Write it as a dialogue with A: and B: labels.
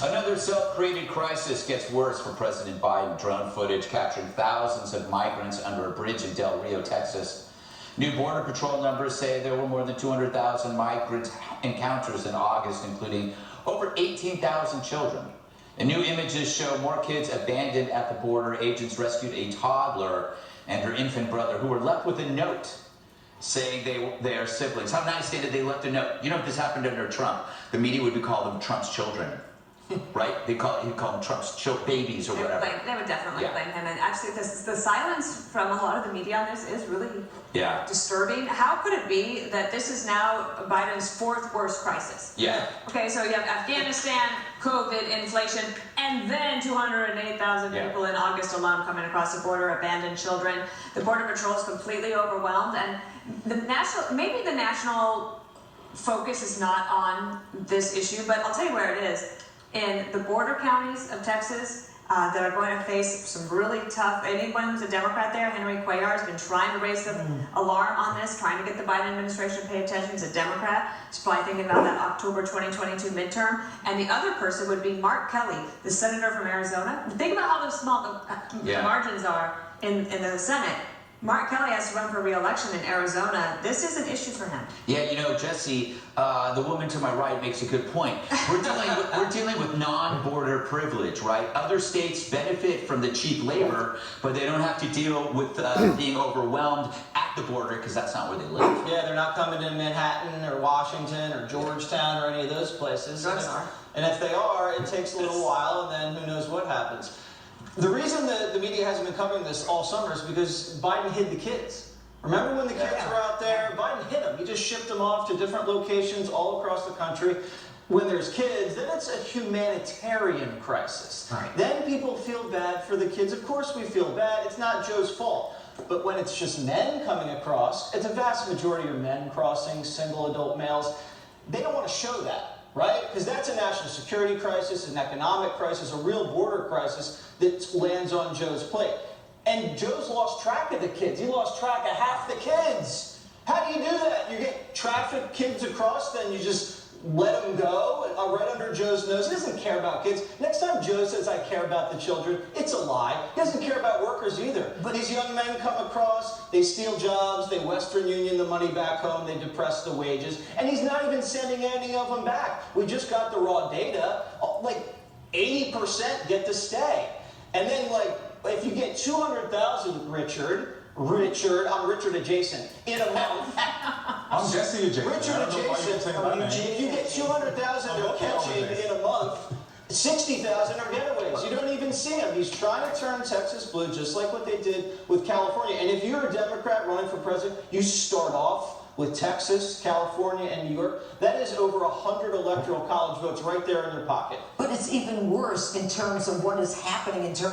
A: Another self-created crisis gets worse for President Biden. Drone footage capturing thousands of migrants under a bridge in Del Rio, Texas. New Border Patrol numbers say there were more than 200,000 migrant encounters in August, including over 18,000 children. The new images show more kids abandoned at the border. Agents rescued a toddler and her infant brother, who were left with a note saying they are siblings. How nice did they left a note. You know, if this happened under Trump, the media would call them Trump's children. Right? He'd call them Trump's babies or whatever.
B: They would definitely blame him. And actually, the silence from a lot of the media on this is really disturbing. How could it be that this is now Biden's fourth worst crisis?
A: Yeah.
B: Okay, so you have Afghanistan, COVID, inflation, and then 208,000 people in August alone coming across the border, abandoned children. The Border Patrol is completely overwhelmed, and the national focus is not on this issue, but I'll tell you where it is. In the border counties of Texas that are going to face some really tough, anyone who's a Democrat there, Henry Cuellar has been trying to raise the alarm on this, trying to get the Biden administration to pay attention. He's a Democrat. He's probably thinking about that October 2022 midterm. And the other person would be Mark Kelly, the senator from Arizona. Think about how small the margins are in the Senate. Mark Kelly has to run for re-election in Arizona. This is an issue for him.
A: Yeah, you know, Jesse, the woman to my right makes a good point. We're dealing with non-border privilege, right? Other states benefit from the cheap labor, but they don't have to deal with being overwhelmed at the border because that's not where they live.
C: Yeah, they're not coming to Manhattan or Washington or Georgetown or any of those places. And if they are, it takes a little while, and then who knows what happens. The reason that the media hasn't been covering this all summer is because Biden hid the kids. Remember when the kids were out there? Biden hid them. He just shipped them off to different locations all across the country. When there's kids, then it's a humanitarian crisis.
A: Right.
C: Then people feel bad for the kids. Of course we feel bad. It's not Joe's fault. But when it's just men coming across, it's a vast majority of men crossing, single adult males. They don't want to show that. Right? Because that's a national security crisis, an economic crisis, a real border crisis that lands on Joe's plate. And Joe's lost track of the kids. He lost track of half the kids. How do you do that? You get traffic kids across, then you just let them go right under Joe's nose. He doesn't care about kids. Next time Joe says, I care about the children, it's a lie. He doesn't care about workers either. But these young men come across, they steal jobs, they Western Union the money back home, they depress the wages, and he's not even sending any of them back. We just got the raw data. Like 80% get to stay. And then if you get 200,000, Richard, I'm Richard adjacent, in a month.
D: I'm Jesse adjacent.
C: Richard adjacent. If you get 200,000 they're catching in a month, 60,000 are getaways. You don't even see them. He's trying to turn Texas blue, just like what they did with California. And if you're a Democrat running for president, you start off with Texas, California, and New York. That is over 100 electoral college votes right there in your pocket.
E: But it's even worse in terms of what is happening in terms